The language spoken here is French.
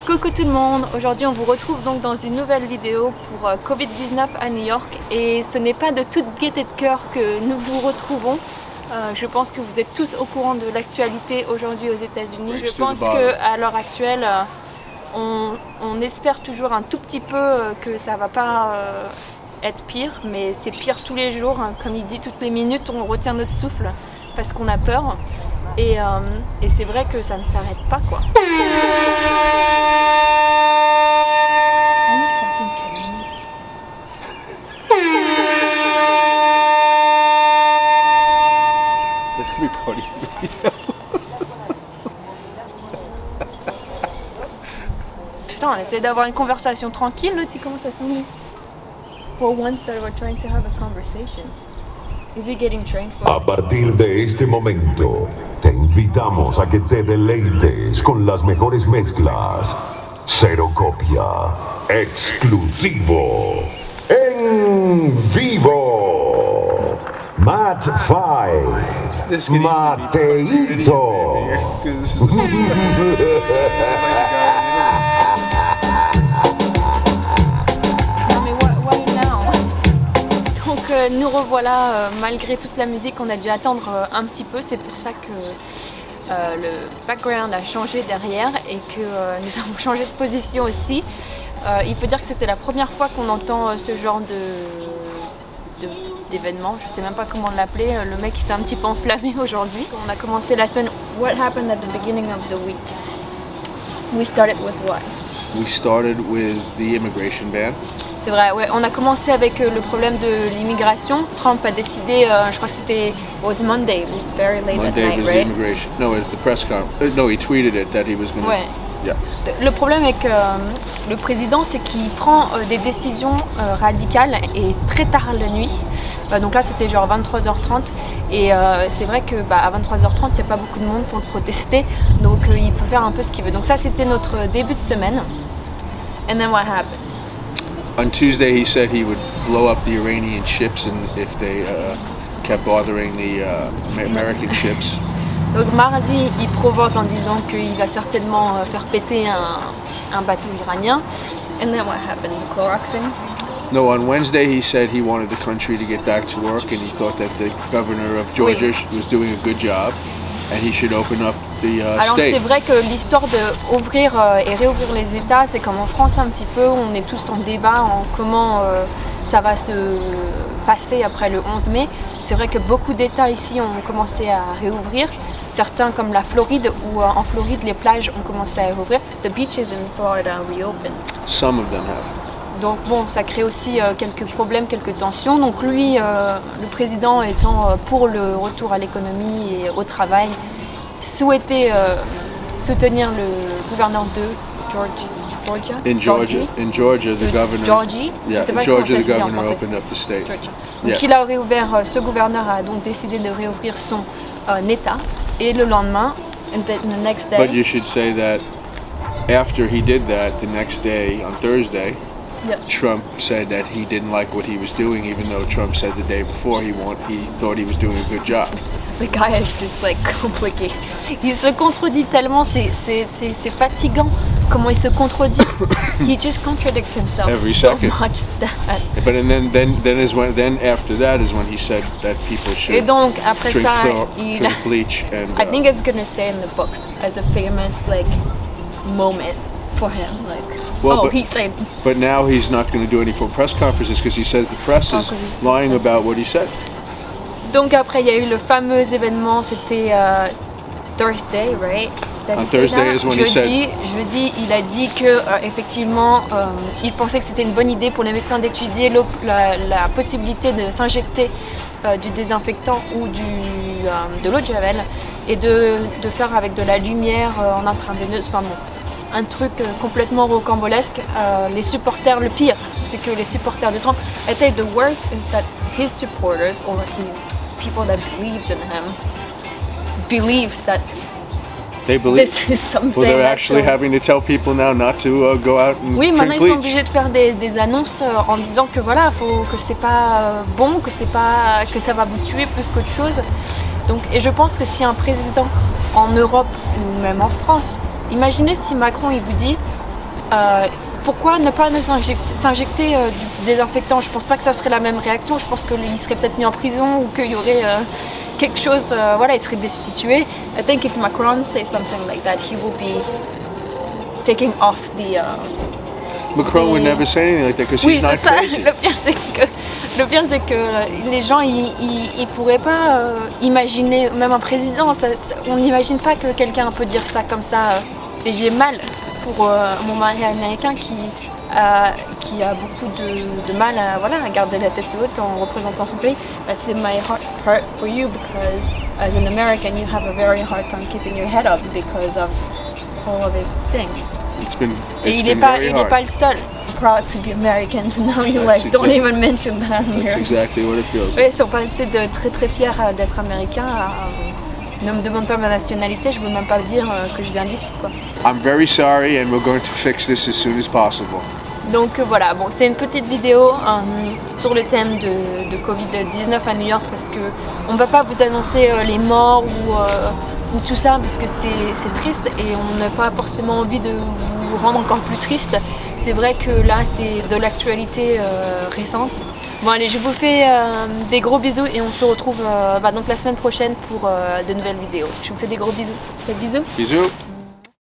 Coucou tout le monde, aujourd'hui on vous retrouve donc dans une nouvelle vidéo pour Covid-19 à New York et ce n'est pas de toute gaieté de cœur que nous vous retrouvons. Je pense que vous êtes tous au courant de l'actualité aujourd'hui aux États-Unis. Je pense qu'à l'heure actuelle, on espère toujours un tout petit peu que ça va pas être pire, mais c'est pire tous les jours. Comme il dit, toutes les minutes on retient notre souffle parce qu'on a peur. Et c'est vrai que ça ne s'arrête pas quoi. This could be part of your video. Putain, on essaie d'avoir une conversation tranquille, là, tu commences à s'ennuyer. For once that we're trying to have a conversation. Is he getting trained for A partir de este momento, te invitamos a que te deleites con las mejores mezclas. Cero copia, exclusivo, en vivo. Matt Five, Mateito. Nous revoilà, malgré toute la musique, on a dû attendre un petit peu, c'est pour ça que le background a changé derrière et que nous avons changé de position aussi. Il faut dire que c'était la première fois qu'on entend ce genre d'événement, je sais même pas comment l'appeler, le mec il s'est un petit peu enflammé aujourd'hui. On a commencé la semaine. What happened at the beginning of the week? We started with what? We started with the immigration ban. C'est vrai, ouais. On a commencé avec le problème de l'immigration. Trump a décidé, je crois que c'était was Monday, very late at night, was right? The immigration. No, it was the press conference. No, he tweeted it that he was going to. Ouais. Yeah. Le problème avec le président, c'est qu'il prend des décisions radicales et très tard la nuit. Donc là, c'était genre 23h30 et c'est vrai que à 23h30, il n'y a pas beaucoup de monde pour le protester, donc il peut faire un peu ce qu'il veut. Donc ça, c'était notre début de semaine. And then what happened? On Tuesday, he said he would blow up the Iranian ships, and if they kept bothering the American ships. Donc mardi, il provoque en disant qu'il va certainement faire péter un bateau iranien. And then what happened? The Clorox thing? No, on Wednesday he said he wanted the country to get back to work, and he thought that the governor of Georgia was doing a good job, and he should open up the Alors state. c'est vrai que l'histoire d'ouvrir et réouvrir les États, c'est comme en France un petit peu, on est tous en débat en comment ça va se passer après le 11 mai. C'est vrai que beaucoup d'États ici ont commencé à réouvrir. Certains comme la Floride, où en Floride les plages ont commencé à réouvrir. The beaches in Florida reopened. Some of them have. Donc bon, ça crée aussi quelques problèmes, quelques tensions. Donc lui, le président étant pour le retour à l'économie et au travail, souhaitait soutenir le gouverneur de Georgia. In Georgia, the governor. Georgie. Yeah, in Georgia, the dit en governor français. opened up the state. Georgia. Donc Yeah. il a réouvert, ce gouverneur a donc décidé de réouvrir son État. Et le lendemain, and the next day. But you should say that after he did that, the next day, on Thursday, Yeah. Trump said that he didn't like what he was doing, even though Trump said the day before he thought he was doing a good job. The guy is just like compliqué. Il se contredit tellement, c'est fatigant comment il se contredit. He just contradicts himself Every so second. much that. But then after that is when he said that people should Et donc après drink, ça, drink bleach and. I think it's gonna stay in the books as a famous like moment for him. Like, Well, he said. But now he's not going to do any more press conferences because he says the press is lying about what he said. Donc après, il y a eu le fameux événement, c'était Thursday, right? On Thursday is when he said. Jeudi, il a dit que effectivement, il pensait que c'était une bonne idée pour les médecins d'étudier la possibilité de s'injecter du désinfectant ou de l'eau de javel et de faire avec de la lumière en intraveineuse. Enfin bon, un truc complètement rocambolesque. Les supporters, le pire, c'est que les supporters de Trump étaient the worst is that his supporters or his people that believes in him believes that They believe. this is something. Well, they're actually having to tell people now not to go out and Oui, maintenant drink ils sont bleach. obligés de faire des annonces en disant que voilà, que c'est pas bon, que ça va vous tuer plus qu'autre chose. Donc, et je pense que si un président en Europe ou même en France, imaginez si Macron il vous dit Pourquoi ne pas s'injecter du désinfectant? Je pense pas que ça serait la même réaction. Je pense qu'il serait peut-être mis en prison ou qu'il y aurait quelque chose, voilà, il serait destitué. I think if Macron says something like that, he will be taking off the... Macron would never say anything like that because he's not crazy. Le pire c'est que les gens ils pourraient pas imaginer, même un président, on n'imagine pas que quelqu'un peut dire ça comme ça. Et j'ai mal pour mon mari américain qui a beaucoup de mal à garder la tête haute en représentant son pays. I say my heart hurt for you because as an American you have a very hard time keeping your head up because of all of these things. Et il n'est pas le seul. I'm proud to be American. Now you don't even mention that here. That's exactly what it feels. Oui, ils sont passés de très fiers d'être américains à ne me demande pas ma nationalité, je veux même pas dire que je viens d'ici, quoi. I'm very sorry and we're going to fix this as soon as possible. Donc voilà, bon, c'est une petite vidéo sur le thème de Covid-19 à New York parce que on va pas vous annoncer les morts ou tout ça parce que c'est triste et on n'a pas forcément envie de vous rendre encore plus triste. C'est vrai que là c'est de l'actualité récente. Bon allez, je vous fais des gros bisous et on se retrouve donc la semaine prochaine pour de nouvelles vidéos. Je vous fais des gros bisous. Bisous. Bisous.